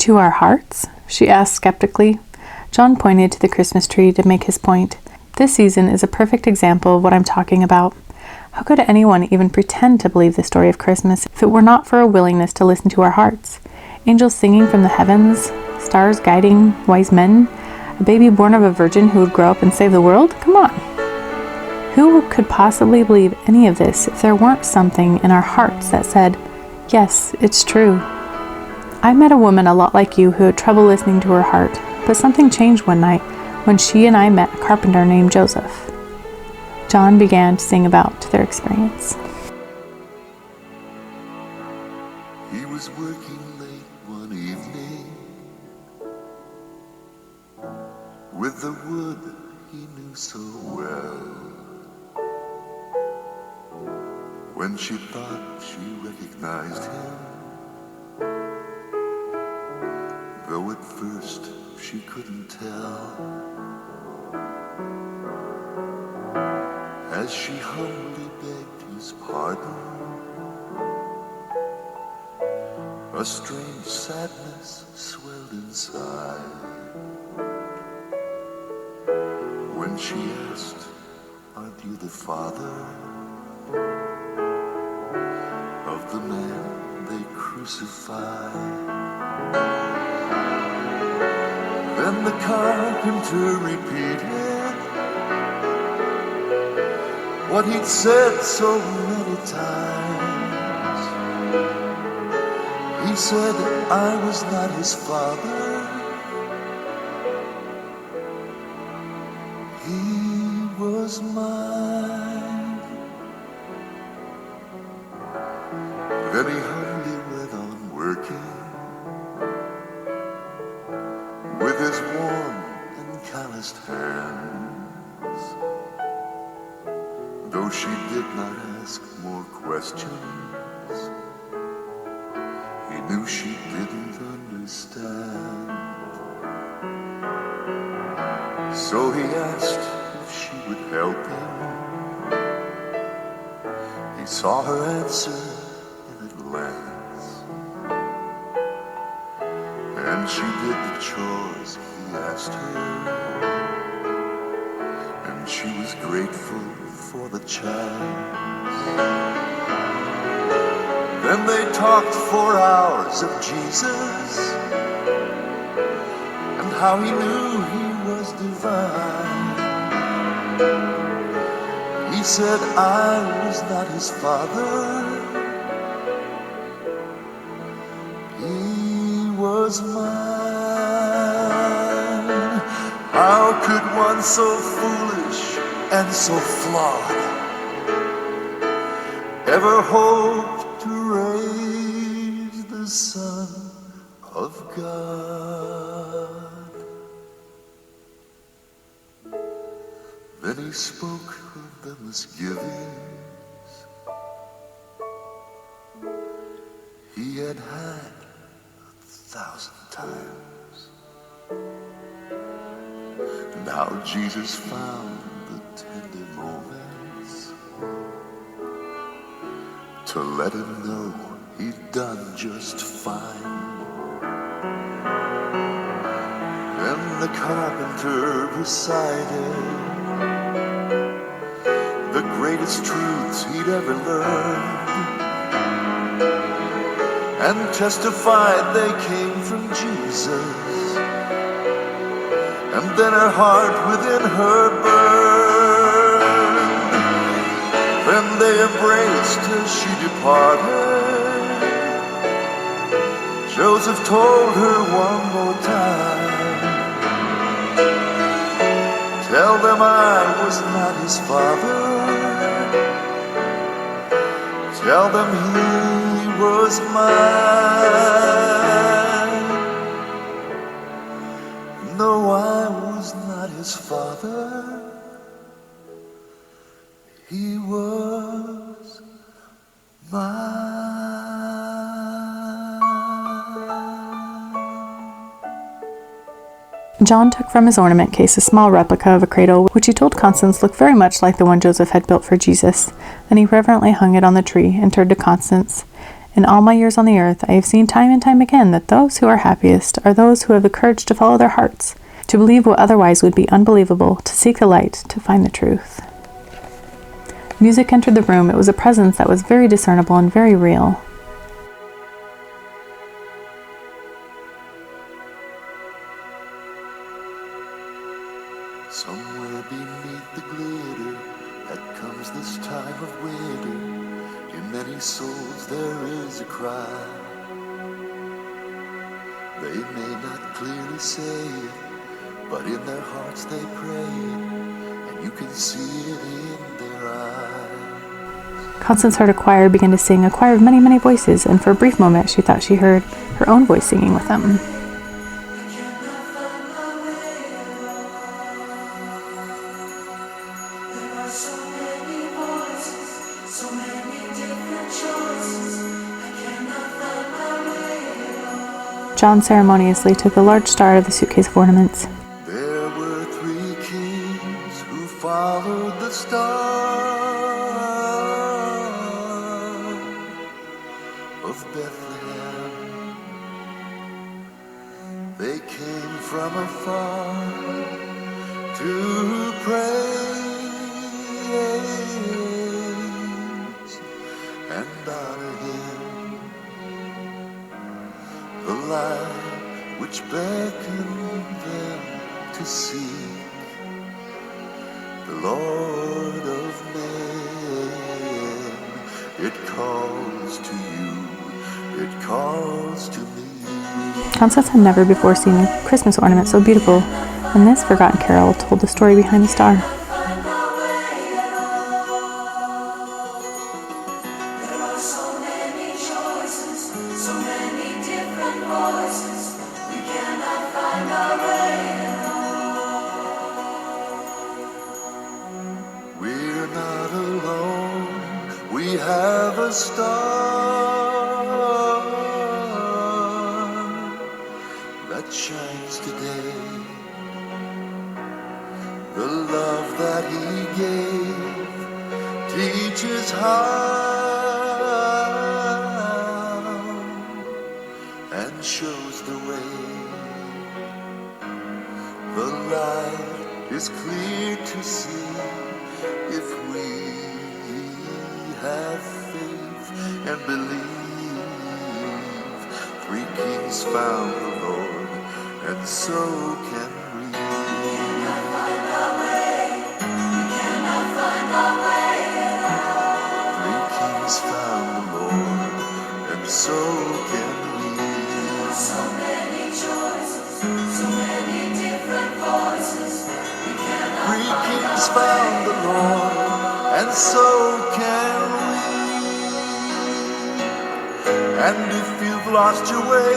To our hearts? She asked skeptically. John pointed to the Christmas tree to make his point. This season is a perfect example of what I'm talking about. How could anyone even pretend to believe the story of Christmas if it were not for a willingness to listen to our hearts? Angels singing from the heavens, stars guiding wise men, a baby born of a virgin who would grow up and save the world? Come on. Who could possibly believe any of this if there weren't something in our hearts that said, yes, it's true? I met a woman a lot like you who had trouble listening to her heart, but something changed one night when she and I met a carpenter named Joseph. John began to sing about their experience. He was working late one evening with the wood he knew so well. When she thought she recognized him, though at first she couldn't tell, as she humbly begged his pardon, a strange sadness swelled inside. When she asked, aren't you the father of the man they crucified? Then the carpenter repeated what he'd said so many times. He said, I was not his father. He was mine. Then he humbly went on working with his warm and calloused hands. Though she did not ask more questions, he knew she didn't understand. So he asked if she would help him. He saw her answer in a glance, and she did the chores he asked her, and she was grateful for the chance. Then they talked for hours of Jesus and how he knew he was divine. He said, I was not his father. He was mine. How could one so foolish and so flawed ever hope to raise the Son of God? Then he spoke of the misgivings he had had 1,000 times, and how Jesus found the tender moments to let him know he'd done just fine. Then the carpenter recited the greatest truths he'd ever learned, and testified they came from Jesus. And then her heart within her burned. Then they embraced as she departed. Joseph told her one more time, tell them I was not his father. Tell them he was mine. No, I was not his father. He was mine. John took from his ornament case a small replica of a cradle, which he told Constance looked very much like the one Joseph had built for Jesus. Then he reverently hung it on the tree and turned to Constance. In all my years on the earth, I have seen time and time again that those who are happiest are those who have the courage to follow their hearts, to believe what otherwise would be unbelievable, to seek the light, to find the truth. Music entered the room. It was a presence that was very discernible and very real. Somewhere beneath the glitter that comes this time of winter, in many souls there is a cry. They may not clearly say it, but in their hearts they pray it, and you can see it in their eyes. Constance heard a choir begin to sing, a choir of many, many voices, and for a brief moment she thought she heard her own voice singing with them. John ceremoniously took a large star out of the suitcase of ornaments. There were 3 kings who followed the star of Bethlehem. They came from afar to praise and honor him. The light which beckoned them to seek the Lord of men. It calls to you, it calls to me. Constance had never before seen a Christmas ornament so beautiful, and this forgotten carol told the story behind the star. We're not alone, we have a star that shines today. The love that he gave teaches how and shows the way. The light is clear to see if we have faith and believe. 3 kings found the Lord, and so can we. We cannot find our way. We cannot find our way at all. 3 kings found the Lord, and so can we. There are so many choices, so many different voices. 3 kings found the Lord, and so can we. And if you've lost your way,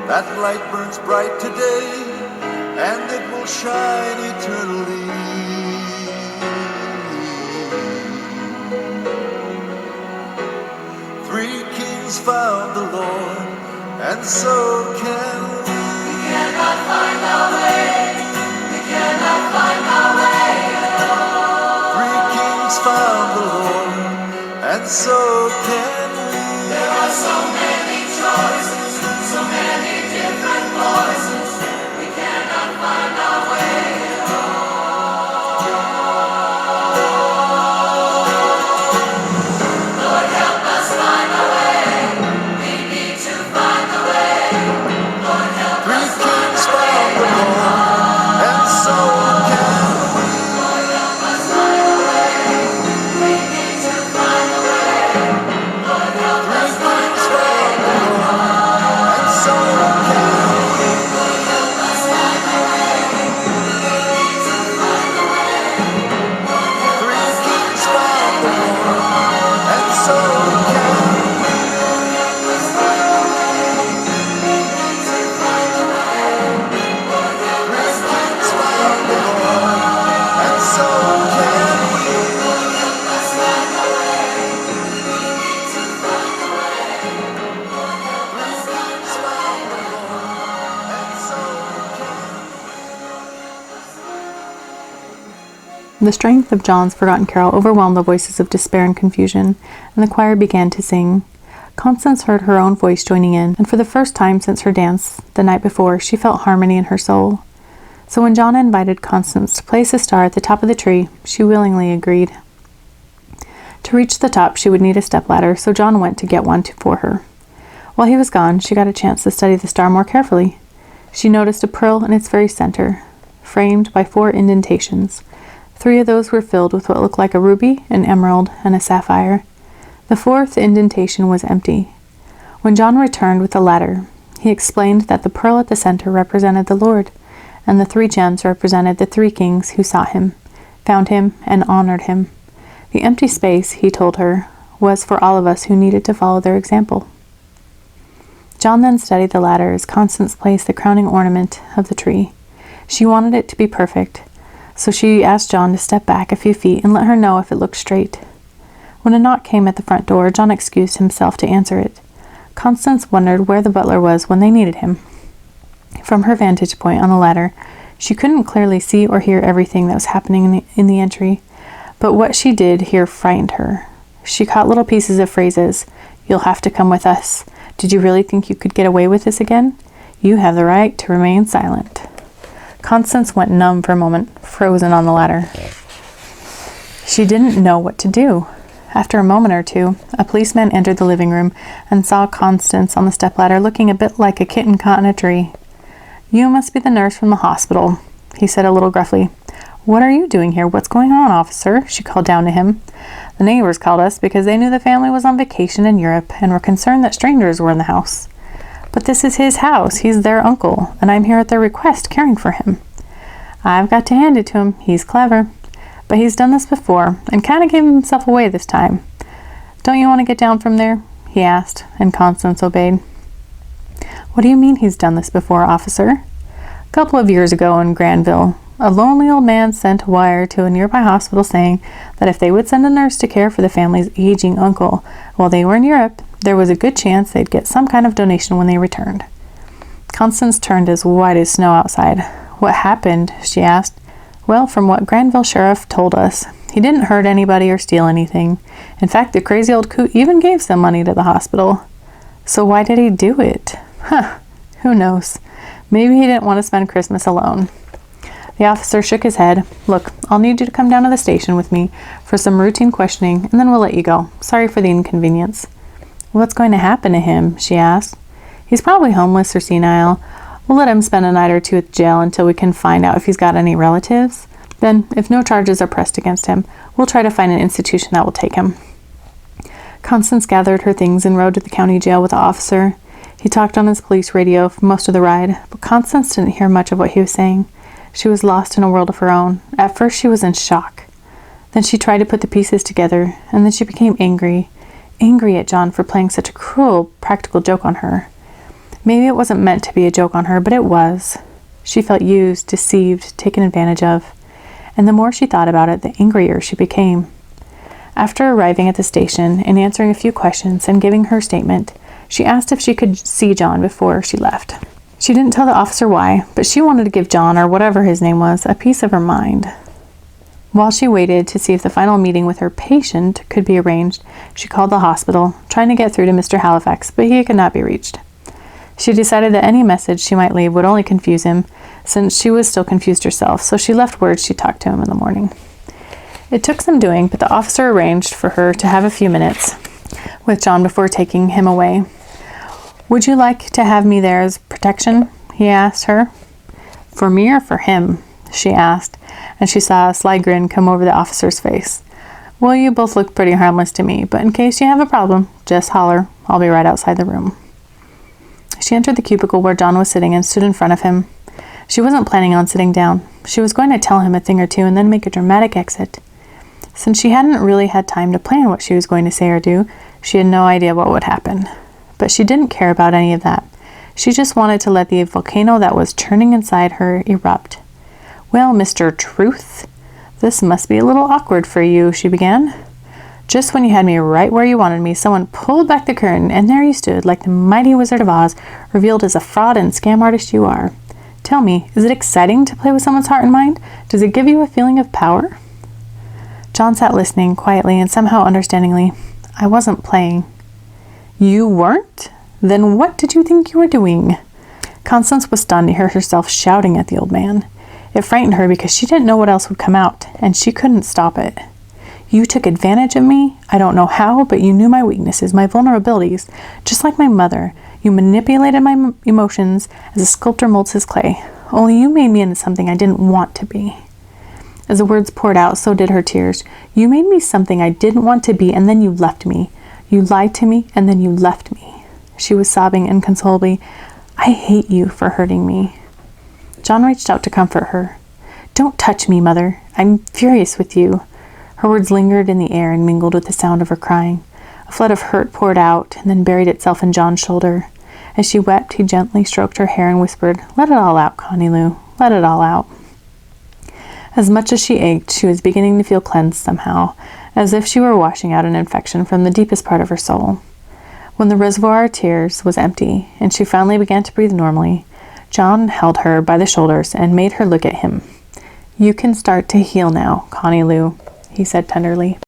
that light burns bright today, and it will shine eternally. 3 kings found the Lord, and so can we. We cannot find our way. We cannot find our way at all. 3 kings found the Lord, and so can we. There are so many choices, so many different voices. We cannot find our way at all. Lord, help us find our way. We need to find the way. Lord, help us find our way. 3 kings found the Lord, and so can we. Lord, help us find the way. We need to find the way. Lord, help us find the way. And so can we. Lord, help us find the way. We need to find the way. 3 kings found the Lord, and so can we. Lord, help us find the way. We need to find the way. Lord, help us find the way. And so can we. Lord, help us find the way. We need to find the way. Lord, help us find the way. And so The strength of John's forgotten carol overwhelmed the voices of despair and confusion, and the choir began to sing, Constance heard her own voice joining in, and for the first time since her dance the night before, she felt harmony in her soul. So when John invited Constance to place a star at the top of the tree, she willingly agreed. To reach the top, she would need a stepladder, so John went to get one for her. While he was gone, she got a chance to study the star more carefully. She noticed a pearl in its very center, framed by 4 indentations. 3 of those were filled with what looked like a ruby, an emerald, and a sapphire. The 4th indentation was empty. When John returned with the ladder, he explained that the pearl at the center represented the Lord, and the 3 gems represented the 3 kings who sought him, found him, and honored him. The empty space, he told her, was for all of us who needed to follow their example. John then studied the ladder as Constance placed the crowning ornament of the tree. She wanted it to be perfect, so she asked John to step back a few feet and let her know if it looked straight. When a knock came at the front door, John excused himself to answer it. Constance wondered where the butler was when they needed him. From her vantage point on the ladder, she couldn't clearly see or hear everything that was happening in the entry, but what she did hear frightened her. She caught little pieces of phrases. "You'll have to come with us. Did you really think you could get away with this again? You have the right to remain silent." Constance went numb for a moment, frozen on the ladder. She didn't know what to do. After a moment or two, a policeman entered the living room and saw Constance on the stepladder looking a bit like a kitten caught in a tree. "You must be the nurse from the hospital," he said a little gruffly. "What are you doing here? What's going on, officer?" she called down to him. "The neighbors called us because they knew the family was on vacation in Europe and were concerned that strangers were in the house. But this is his house. He's their uncle, and I'm here at their request, caring for him. I've got to hand it to him. He's clever. But he's done this before, and kind of gave himself away this time. Don't you want to get down from there?" he asked, and Constance obeyed. "What do you mean he's done this before, officer?" "A couple of years ago in Granville, a lonely old man sent a wire to a nearby hospital saying that if they would send a nurse to care for the family's aging uncle while they were in Europe, there was a good chance they'd get some kind of donation when they returned." Constance turned as white as snow outside. "What happened?" she asked. "Well, from what Granville Sheriff told us, he didn't hurt anybody or steal anything. In fact, the crazy old coot even gave some money to the hospital." "So why did he do it?" Who knows? Maybe he didn't want to spend Christmas alone." The officer shook his head. "Look, I'll need you to come down to the station with me for some routine questioning, and then we'll let you go. Sorry for the inconvenience." "What's going to happen to him?" she asked. "He's probably homeless or senile. We'll let him spend a night or 2 at jail until we can find out if he's got any relatives. Then, if no charges are pressed against him, we'll try to find an institution that will take him." Constance gathered her things and rode to the county jail with the officer. He talked on his police radio for most of the ride, but Constance didn't hear much of what he was saying. She was lost in a world of her own. At first she was in shock. Then she tried to put the pieces together, and then she became angry at John for playing such a cruel practical joke on her. Maybe it wasn't meant to be a joke on her, but it was. She felt used, deceived, taken advantage of. And the more she thought about it, the angrier she became. After arriving at the station and answering a few questions and giving her statement, she asked if she could see John before she left. She didn't tell the officer why, but she wanted to give John, or whatever his name was, a piece of her mind. While she waited to see if the final meeting with her patient could be arranged, she called the hospital, trying to get through to Mr. Halifax, but he could not be reached. She decided that any message she might leave would only confuse him, since she was still confused herself, so she left word she'd talk to him in the morning. It took some doing, but the officer arranged for her to have a few minutes with John before taking him away. "Would you like to have me there as protection?" he asked her. "For me or for him?" she asked, and she saw a sly grin come over the officer's face. "Well, you both look pretty harmless to me, but in case you have a problem, just holler. I'll be right outside the room." She entered the cubicle where John was sitting and stood in front of him. She wasn't planning on sitting down. She was going to tell him a thing or two and then make a dramatic exit. Since she hadn't really had time to plan what she was going to say or do, she had no idea what would happen. But she didn't care about any of that. She just wanted to let the volcano that was churning inside her erupt. "Well, Mr. Truth, this must be a little awkward for you," she began. "Just when you had me right where you wanted me, someone pulled back the curtain, and there you stood, like the mighty Wizard of Oz, revealed as a fraud and scam artist you are. Tell me, is it exciting to play with someone's heart and mind? Does it give you a feeling of power?" John sat listening quietly and somehow understandingly. "I wasn't playing." You weren't? Then what did you think you were doing? Constance was stunned to hear herself shouting at the old man. It frightened her because she didn't know what else would come out, and she couldn't stop it. You took advantage of me? I don't know how, but you knew my weaknesses, my vulnerabilities. Just like my mother, you manipulated my emotions as a sculptor molds his clay. Only you made me into something I didn't want to be. As the words poured out, so did her tears. You made me something I didn't want to be, and then you left me. You lied to me, and then you left me. She was sobbing inconsolably. I hate you for hurting me. John reached out to comfort her. Don't touch me, Mother. I'm furious with you. Her words lingered in the air and mingled with the sound of her crying. A flood of hurt poured out and then buried itself in John's shoulder. As she wept, he gently stroked her hair and whispered, Let it all out, Connie Lou. Let it all out. As much as she ached, she was beginning to feel cleansed somehow, as if she were washing out an infection from the deepest part of her soul. When the reservoir of tears was empty and she finally began to breathe normally, John held her by the shoulders and made her look at him. You can start to heal now, Connie Lou, he said tenderly.